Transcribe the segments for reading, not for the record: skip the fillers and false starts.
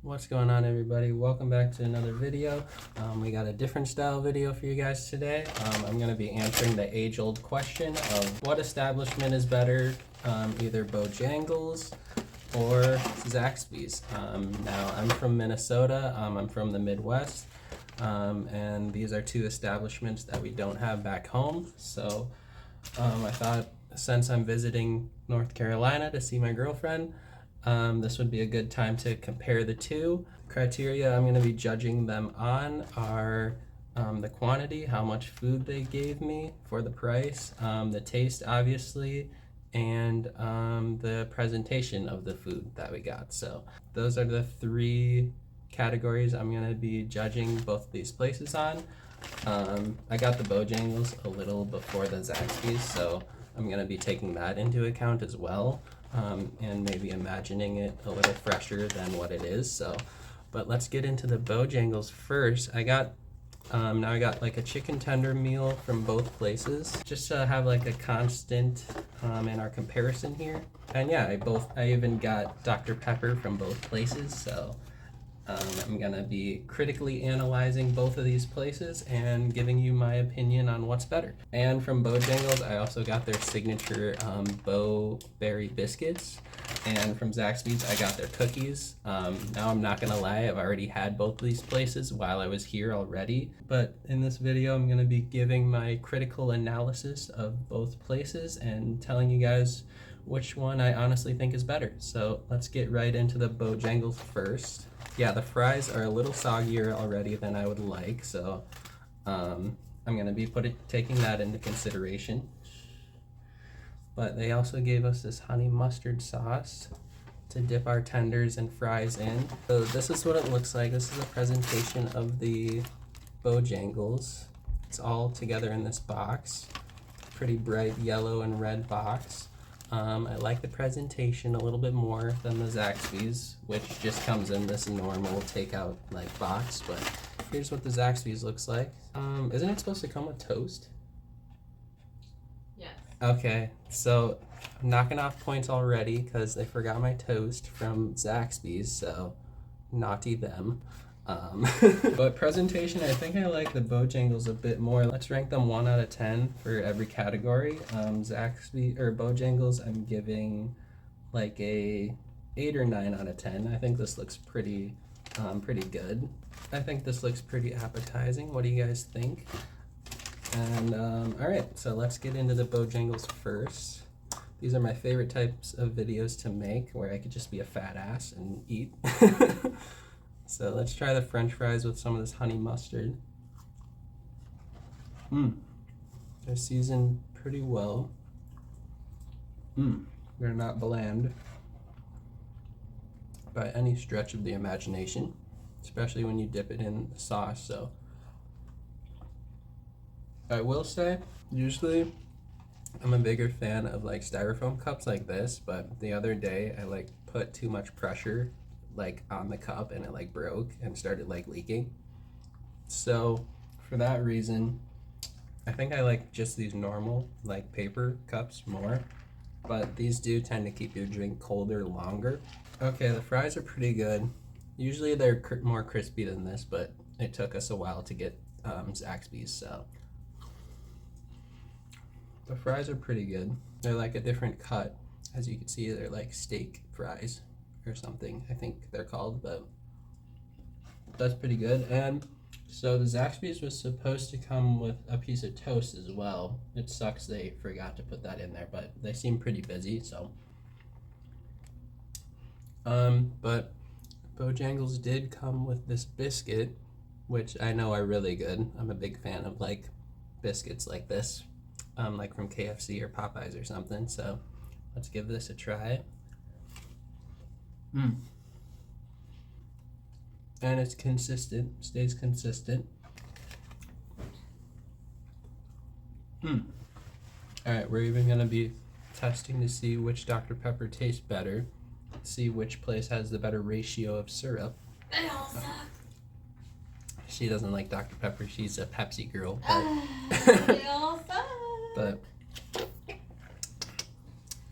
What's going on, everybody? Welcome back to another video. We got a different style video for you guys today. I'm going to be answering the age-old question of what establishment is better, either Bojangles or Zaxby'S. Now, I'm from Minnesota. I'm from the Midwest, and these are two establishments that we don't have back home. So I thought, since I'm visiting North Carolina to see my girlfriend, this would be a good time to compare the two. Criteria I'm going to be judging them on are the quantity, how much food they gave me for the price, the taste obviously, and the presentation of the food that we got. So those are the three categories I'm going to be judging both of these places on. I got the Bojangles a little before the Zaxby'S, so I'm going to be taking that into account as well. And maybe imagining it a little fresher than what it is. But let's get into the Bojangles first. I got like a chicken tender meal from both places, just to have like a constant in our comparison here. And yeah, I even got Dr. Pepper from both places. So I'm gonna be critically analyzing both of these places and giving you my opinion on what's better. And from Bojangles, I also got their signature Bo Berry biscuits. And from Zaxby'S, I got their cookies. Now I'm not gonna lie, I've already had both of these places while I was here already. But in this video, I'm gonna be giving my critical analysis of both places and telling you guys which one I honestly think is better. So let's get right into the Bojangles first. Yeah, the fries are a little soggier already than I would like, so I'm gonna be taking that into consideration. But they also gave us this honey mustard sauce to dip our tenders and fries in. So this is what it looks like. This is a presentation of the Bojangles. It's all together in this box. Pretty bright yellow and red box. I like the presentation a little bit more than the Zaxby'S, which just comes in this normal takeout like box. But here's what the Zaxby'S looks like. Isn't it supposed to come with toast? Yes. Okay, so I'm knocking off points already because they forgot my toast from Zaxby'S, so naughty them. But presentation, I think I like the Bojangles a bit more. Let's rank them 1 out of 10 for every category. Zaxby or Bojangles, I'm giving like a 8 or 9 out of 10. I think this looks pretty good. I think this looks pretty appetizing. What do you guys think? And all right, so let's get into the Bojangles first. These are my favorite types of videos to make, where I could just be a fat ass and eat. So let's try the French fries with some of this honey mustard. They're seasoned pretty well. They're not bland by any stretch of the imagination, especially when you dip it in the sauce. So I will say, usually I'm a bigger fan of like styrofoam cups like this, but the other day I like put too much pressure like on the cup and it like broke and started like leaking. So for that reason, I think I like just these normal like paper cups more, but these do tend to keep your drink colder longer. Okay, the fries are pretty good. Usually they're more crispy than this, but it took us a while to get Zaxby'S, so the fries are pretty good. They're like a different cut. As you can see, they're like steak fries or something, I think they're called, but that's pretty good. And so the Zaxby'S was supposed to come with a piece of toast as well. It sucks they forgot to put that in there, but they seem pretty busy, so. But Bojangles did come with this biscuit, which I know are really good. I'm a big fan of like biscuits like this, like from KFC or Popeyes or something, so let's give this a try. And it's consistent, stays consistent. Alright, we're even gonna be testing to see which Dr. Pepper tastes better. See which place has the better ratio of syrup. They all suck. She doesn't like Dr. Pepper, she's a Pepsi girl. They all suck. But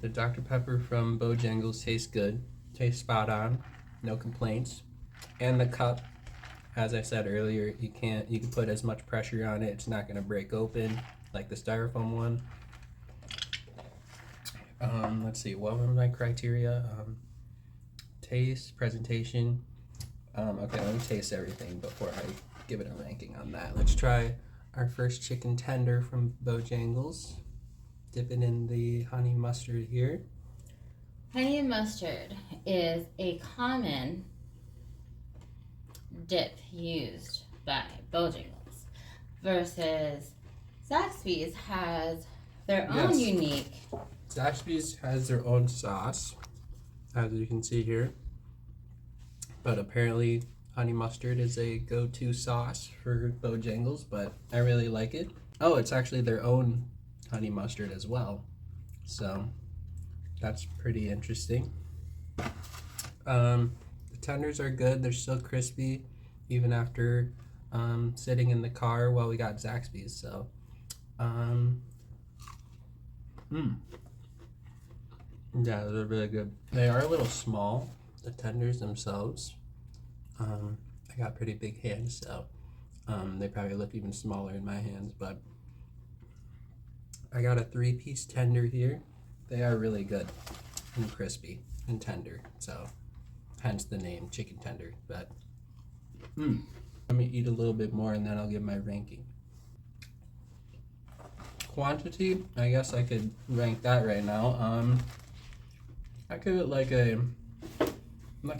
the Dr. Pepper from Bojangles tastes good. Tastes spot on. No complaints. And the cup, as I said earlier, you can put as much pressure on it, it's not going to break open like the styrofoam one. Let's see, what were my criteria? Taste, presentation. Okay, let me taste everything before I give it a ranking on that. Let's try our first chicken tender from Bojangles. Dip it in the honey mustard here. Honey mustard is a common dip used by Bojangles versus Zaxby'S has their own Yes. unique. Zaxby'S has their own sauce, as you can see here. But apparently honey mustard is a go-to sauce for Bojangles, but I really like it. Oh, it's actually their own honey mustard as well. So that's pretty interesting. The tenders are good. They're still crispy even after sitting in the car while we got Zaxby'S. So yeah, they're really good. They are a little small, the tenders themselves. I got pretty big hands, so they probably look even smaller in my hands, but I got a 3-piece tender here. They are really good and crispy and tender, so hence the name chicken tender. But let me eat a little bit more and then I'll give my ranking. Quantity, I guess I could rank that right now. I give it like a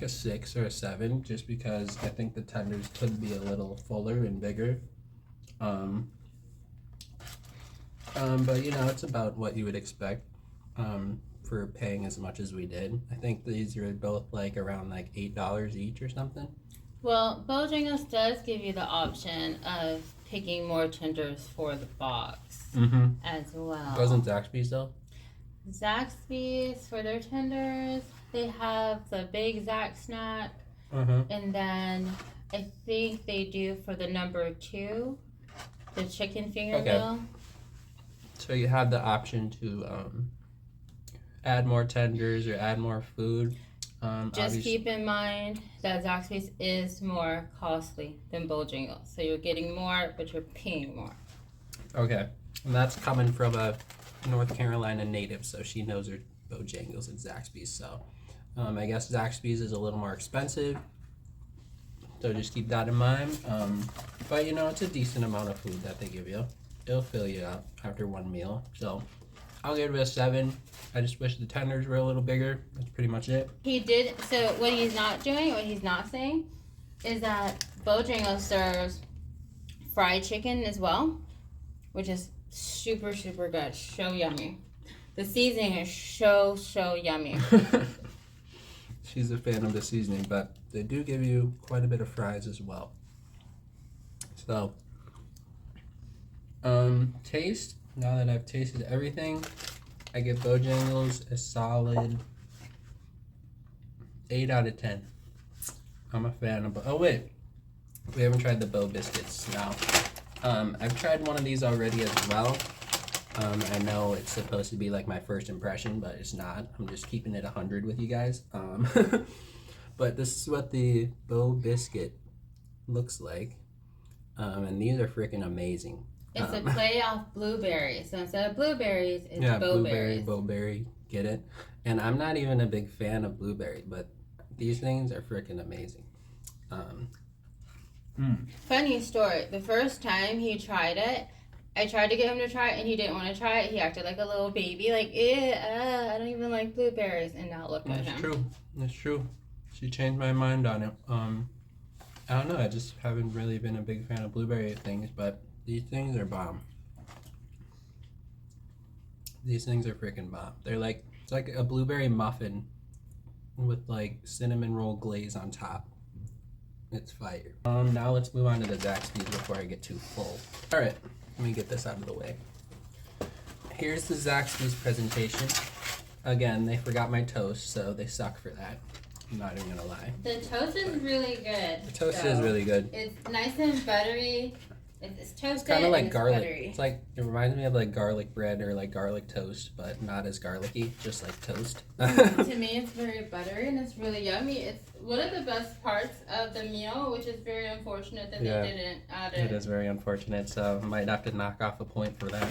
6 or a 7, just because I think the tenders could be a little fuller and bigger. But you know, it's about what you would expect for paying as much as we did. I think these are both like around like $8 each or something. Well, Bojangles does give you the option of picking more tenders for the box as well. Wasn't Zaxby's though? Zaxby'S for their tenders, they have the big Zax snack, and then I think they do for the number 2, the chicken finger meal. So you have the option to add more tenders or add more food. Just keep in mind that Zaxby's is more costly than Bojangles, so you're getting more, but you're paying more. Okay, and that's coming from a North Carolina native, so she knows her Bojangles and Zaxby's. So I guess Zaxby's is a little more expensive, so just keep that in mind. But you know, it's a decent amount of food that they give you. It'll fill you up after one meal. So I'll give it a 7. I just wish the tenders were a little bigger. That's pretty much it. He did. So what he's not doing, what he's not saying, is that Bojangles serves fried chicken as well, which is super good, so yummy. The seasoning is so yummy. She's a fan of the seasoning, but they do give you quite a bit of fries as well. So taste, now that I've tasted everything, I give Bojangles a solid 8 out of 10. I'm a fan of, oh wait, we haven't tried the Bo biscuits now. I've tried one of these already as well. I know it's supposed to be like my first impression, but it's not. I'm just keeping it 100 with you guys. But this is what the Bo biscuit looks like. And these are freaking amazing. It's a play off blueberries. So instead of blueberries, it's blueberry, bowberries. bowberry, get it? And I'm not even a big fan of blueberry, but these things are freaking amazing. Funny story. The first time he tried it, I tried to get him to try it, and he didn't want to try it. He acted like a little baby, like, I don't even like blueberries. And now look at him. That's true. She changed my mind on it. I don't know. I just haven't really been a big fan of blueberry things, but these things are bomb. These things are freaking bomb. They're like, it's like a blueberry muffin with like cinnamon roll glaze on top. It's fire. Now let's move on to the Zaxby's before I get too full. All right, let me get this out of the way. Here's the Zaxby's presentation. Again, they forgot my toast, so they suck for that. I'm not even gonna lie. The toast is really good. The toast is really good. It's nice and buttery. It's toasted. It's kind of like and garlic. Buttery. It's like, it reminds me of like garlic bread or like garlic toast, but not as garlicky, just like toast. To me, it's very buttery and it's really yummy. It's one of the best parts of the meal, which is very unfortunate that Yeah. they didn't add it. It is very unfortunate, so I might have to knock off a point for that.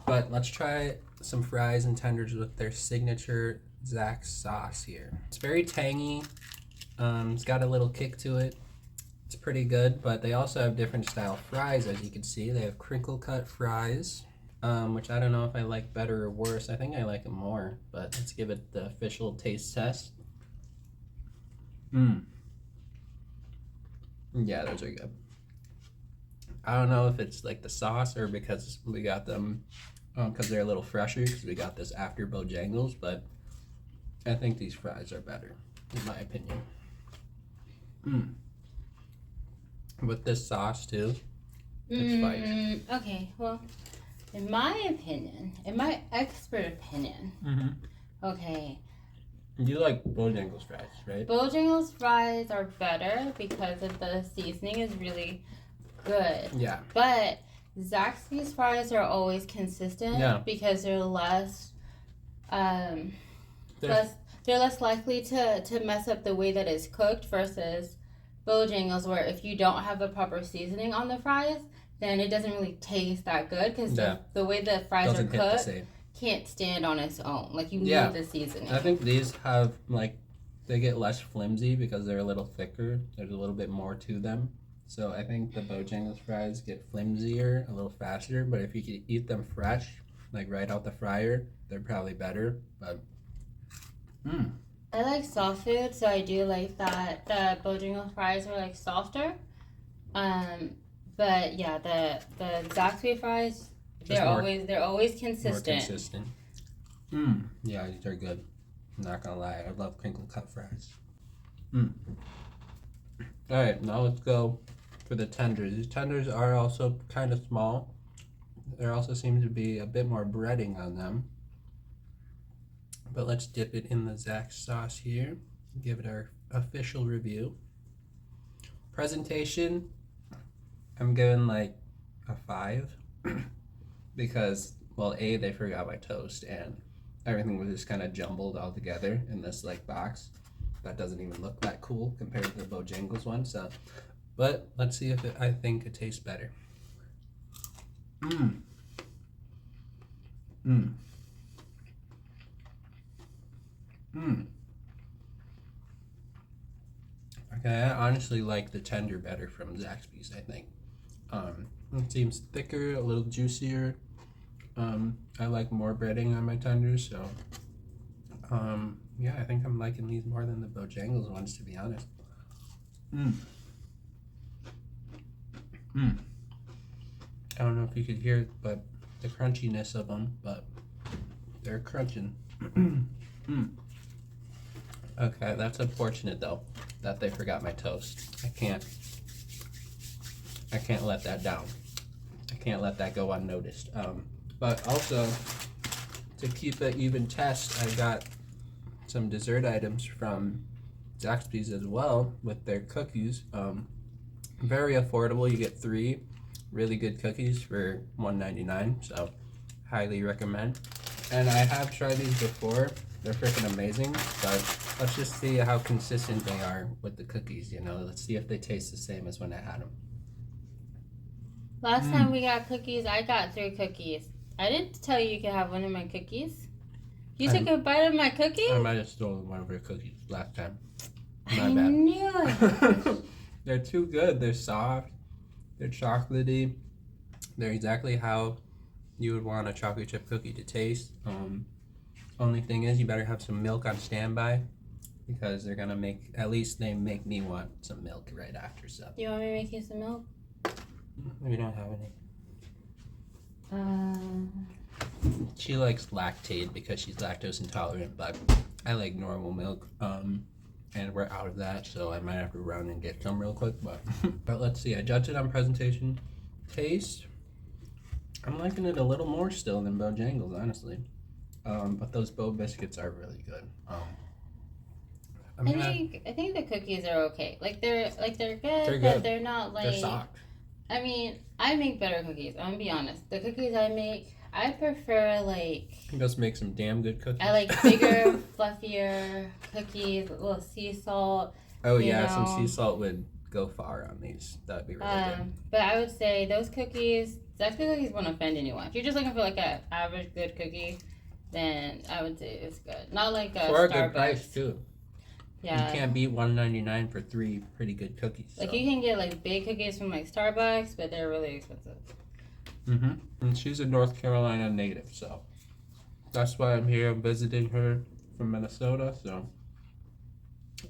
But let's try some fries and tenders with their signature Zaxby's sauce here. It's very tangy. It's got a little kick to it. It's pretty good, but they also have different style fries, as you can see. They have crinkle cut fries, which I don't know if I like better or worse. I think I like it more, but let's give it the official taste test. Yeah, those are good. I don't know if it's like the sauce or because we got them because they're a little fresher, because we got this after Bojangles, but I think these fries are better, in my opinion. With this sauce too, it's fire. Okay, well, in my opinion, in my expert opinion, okay, You like Bojangles fries, right? Bojangles fries are better because of the seasoning is really good. Yeah. But Zaxby's fries are always consistent because they're less, they're less likely to mess up the way that it's cooked versus Bojangles, where if you don't have the proper seasoning on the fries, then it doesn't really taste that good because the way the fries are cooked can't stand on its own. Like, you need the seasoning. I think these have, like, they get less flimsy because they're a little thicker. There's a little bit more to them. So I think the Bojangles fries get flimsier a little faster, but if you could eat them fresh, like right out the fryer, they're probably better. But I like soft food, so I do like that the Bojangles fries are like softer. But yeah, the Zaxby fries, they're always consistent. More consistent. Yeah, these are good. I'm not gonna lie, I love crinkle cut fries. Alright, now let's go for the tenders. These tenders are also kind of small. There also seems to be a bit more breading on them. But let's dip it in the Zaxby's sauce here. Give it our official review. Presentation, I'm giving like a 5 because, well, A, they forgot my toast and everything was just kind of jumbled all together in this like box. That doesn't even look that cool compared to the Bojangles one. So, but let's see if I think it tastes better. Okay, I honestly like the tender better from Zaxby's, I think. It seems thicker, a little juicier. I like more breading on my tenders, so yeah, I think I'm liking these more than the Bojangles ones, to be honest. I don't know if you could hear it, but the crunchiness of them, but they're crunching. Okay, that's unfortunate though, that they forgot my toast. I can't let that down. I can't let that go unnoticed. But also, to keep an even test, I got some dessert items from Zaxby's as well with their cookies. Very affordable. You get 3 really good cookies for $1.99, so highly recommend. And I have tried these before. They're freaking amazing, but let's just see how consistent they are with the cookies, you know. Let's see if they taste the same as when I had them. Last time we got cookies, I got 3 cookies. I didn't tell you could have one of my cookies. You took a bite of my cookie? I might have stolen one of your cookies last time. I knew it. They're too good. They're soft. They're chocolatey. They're exactly how you would want a chocolate chip cookie to taste. Only thing is, you better have some milk on standby because they're gonna make, at least they make me want some milk right after. So. Do you want me to make you some milk? We don't have any. She likes Lactaid because she's lactose intolerant, but I like normal milk. And we're out of that, so I might have to run and get some real quick. But let's see. I judged it on presentation, taste. I'm liking it a little more still than Bojangles, honestly. But those Bo biscuits are really good. I think the cookies are okay. Like they're good, They're good. but they're not like they're soft. I mean, I make better cookies. I'm gonna be honest. The cookies I make, I prefer like. You just make some damn good cookies. I like bigger, fluffier cookies, a little sea salt. Oh you yeah, some know. sea salt would go far on these. That'd be really good. But I would say those cookies, Zaxby's cookies won't offend anyone. If you're just looking for like an average good cookie, then I would say it's good. Not like a For a Starbucks. good price too. Yeah. You can't beat $1.99 for 3 pretty good cookies. Like so. you can get like big cookies from like Starbucks, but they're really expensive. And she's a North Carolina native, so that's why I'm here visiting her from Minnesota. So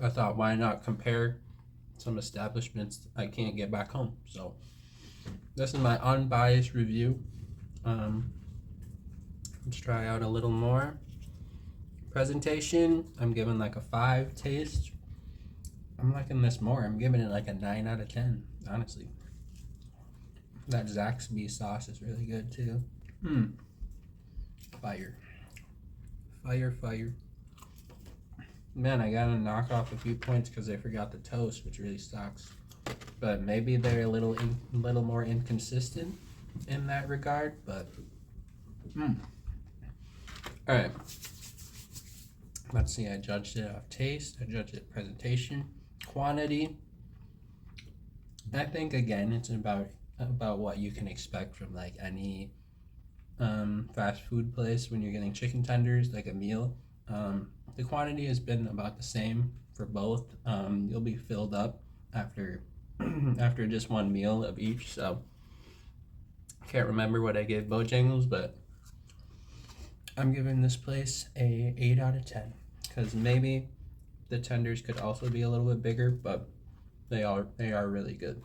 I thought, why not compare some establishments I can't get back home? So this is my unbiased review. Let's try out a little more. Presentation, I'm giving like a 5. Taste, I'm liking this more. I'm giving it like a 9 out of 10, honestly. That Zaxby's sauce is really good too. Fire. Fire. Man, I gotta knock off a few points because I forgot the toast, which really sucks. But maybe they're a little more inconsistent in that regard, but alright. Let's see, I judged it off taste, I judged it presentation, quantity. I think again it's about what you can expect from like any fast food place when you're getting chicken tenders, like a meal. The quantity has been about the same for both. You'll be filled up after after just one meal of each. So I can't remember what I gave Bojangles, but I'm giving this place a 8 out of 10 because maybe the tenders could also be a little bit bigger, but they are really good.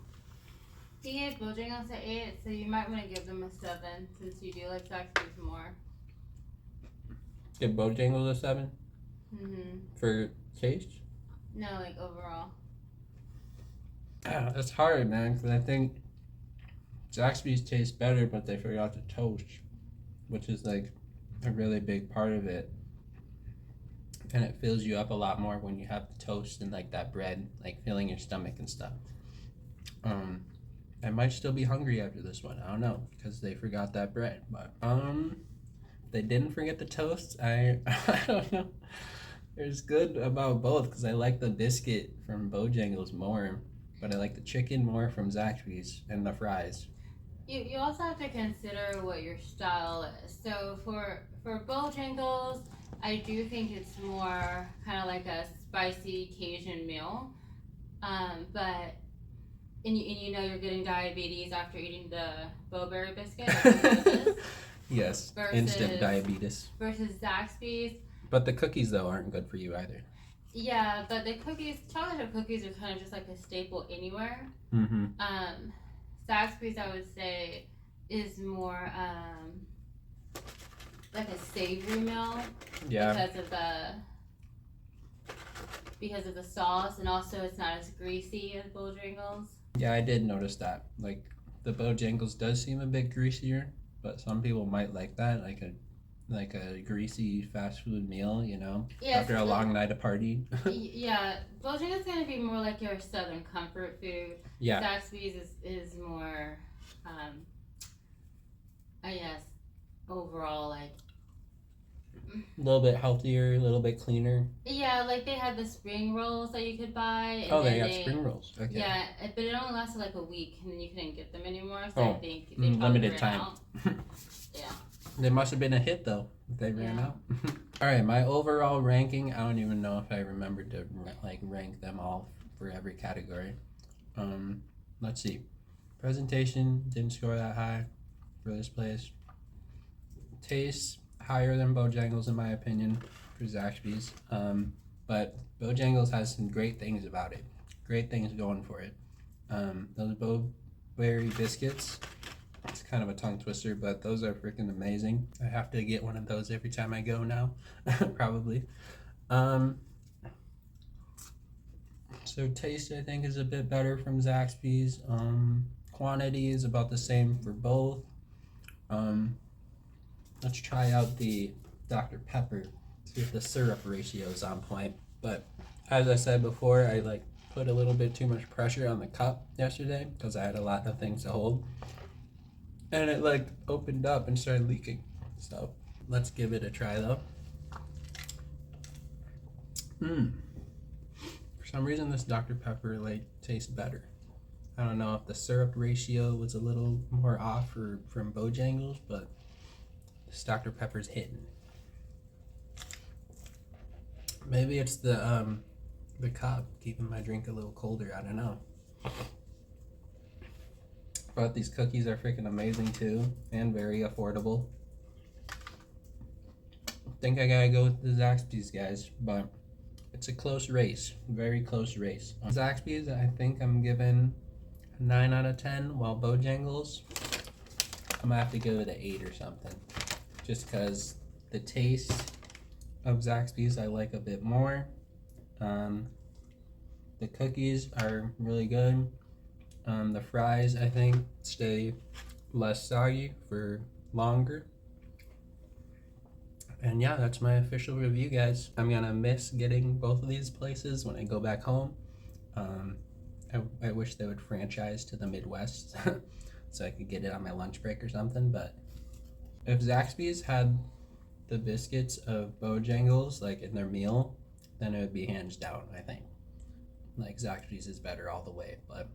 He gave Bojangles an 8, so you might want to give them a 7 since you do like Zaxby's more. Give Bojangles a 7? For taste? No, like overall. It's hard, man, because I think Zaxby's tastes better, but they forgot the toast, which is like a really big part of it. And it fills you up a lot more when you have the toast and like that bread, like filling your stomach and stuff. I might still be hungry after this one. I don't know because they forgot that bread, but they didn't forget the toast. I don't know. There's good about both because I like the biscuit from Bojangles more, but I like the chicken more from Zaxby's and the fries. You also have to consider what your style is. So for Bojangles, I do think it's more kind of like a spicy Cajun meal, but and you know you're getting diabetes after eating the Bowberry biscuit. Yes, versus, instant diabetes. Versus Zaxby's. But the cookies though aren't good for you either. Yeah, but the cookies, chocolate chip cookies are kind of just like a staple anywhere. Zaxby's, I would say, is more like a savory meal. Yeah. Because of the sauce, and also it's not as greasy as Bojangles. Yeah, I did notice that. Like the Bojangles does seem a bit greasier, but some people might like that, like a greasy fast food meal, you know, after a long night of party. Yeah, Bojangles is gonna be more like your southern comfort food. Yeah. Zaxby's is more, I guess, overall like. A little bit healthier, a little bit cleaner. Yeah, like they had the spring rolls that you could buy. And they got spring rolls. Okay. Yeah, but it only lasted like a week, and then you couldn't get them anymore. So I think they limited ran time. out. Yeah. They must have been a hit though. If they ran out. All right, my overall ranking. I don't even know if I remembered to like rank them all for every category. Let's see. Presentation didn't score that high for this place. Taste higher than Bojangles in my opinion for Zaxby's. But Bojangles has some great things about it. Great things going for it. Those Bowberry biscuits. It's kind of a tongue twister, but those are freaking amazing. I have to get one of those every time I go now, probably. So taste, I think, is a bit better from Zaxby's. Quantity is about the same for both. Let's try out the Dr. Pepper, see if the syrup ratio is on point. But as I said before, I like put a little bit too much pressure on the cup yesterday because I had a lot of things to hold. And it like opened up and started leaking. So let's give it a try though. For some reason this Dr. Pepper like tastes better. I don't know if the syrup ratio was a little more off or from Bojangles, but this Dr. Pepper's hitting. Maybe it's the cup keeping my drink a little colder. I don't know. But these cookies are freaking amazing too, and very affordable. I think I gotta go with the Zaxby'S, guys, but it's a close race, very close race. Zaxby'S, I think I'm giving a 9 out of 10, while Bojangles, I'm gonna have to give it an 8 or something, just because the taste of Zaxby'S I like a bit more. The cookies are really good. The fries, I think, stay less soggy for longer. And yeah, that's my official review, guys. I'm gonna miss getting both of these places when I go back home. I wish they would franchise to the Midwest so I could get it on my lunch break or something. But if Zaxby'S had the biscuits of Bojangles like in their meal, then it would be hands down, I think. Like Zaxby'S is better all the way, but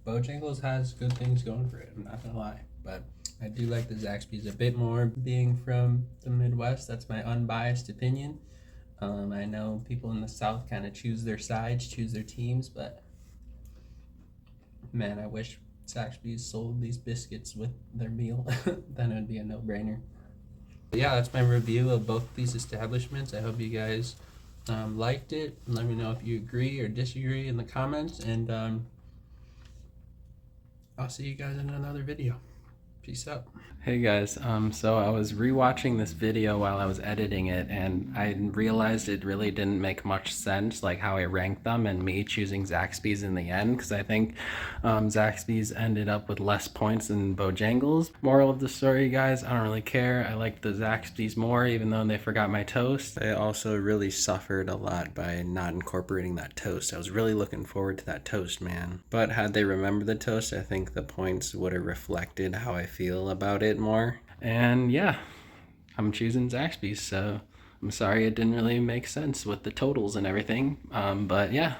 Bojangles has good things going for it, I'm not gonna lie. But I do like the Zaxby'S a bit more, being from the Midwest. That's my unbiased opinion. I know people in the South kind of choose their sides, choose their teams, but man, I wish Zaxby'S sold these biscuits with their meal. Then it would be a no-brainer. But yeah, that's my review of both these establishments. I hope you guys liked it. Let me know if you agree or disagree in the comments, and I'll see you guys in another video. Peace out. Hey guys, so I was rewatching this video while I was editing it, and I realized it really didn't make much sense, like how I ranked them and me choosing Zaxby'S in the end, because I think Zaxby'S ended up with less points than Bojangles. Moral of the story, guys, I don't really care. I like the Zaxby'S more, even though they forgot my toast. I also really suffered a lot by not incorporating that toast. I was really looking forward to that toast, man. But had they remembered the toast, I think the points would have reflected how I feel about it more. And yeah, I'm choosing Zaxby's, so I'm sorry it didn't really make sense with the totals and everything, but yeah.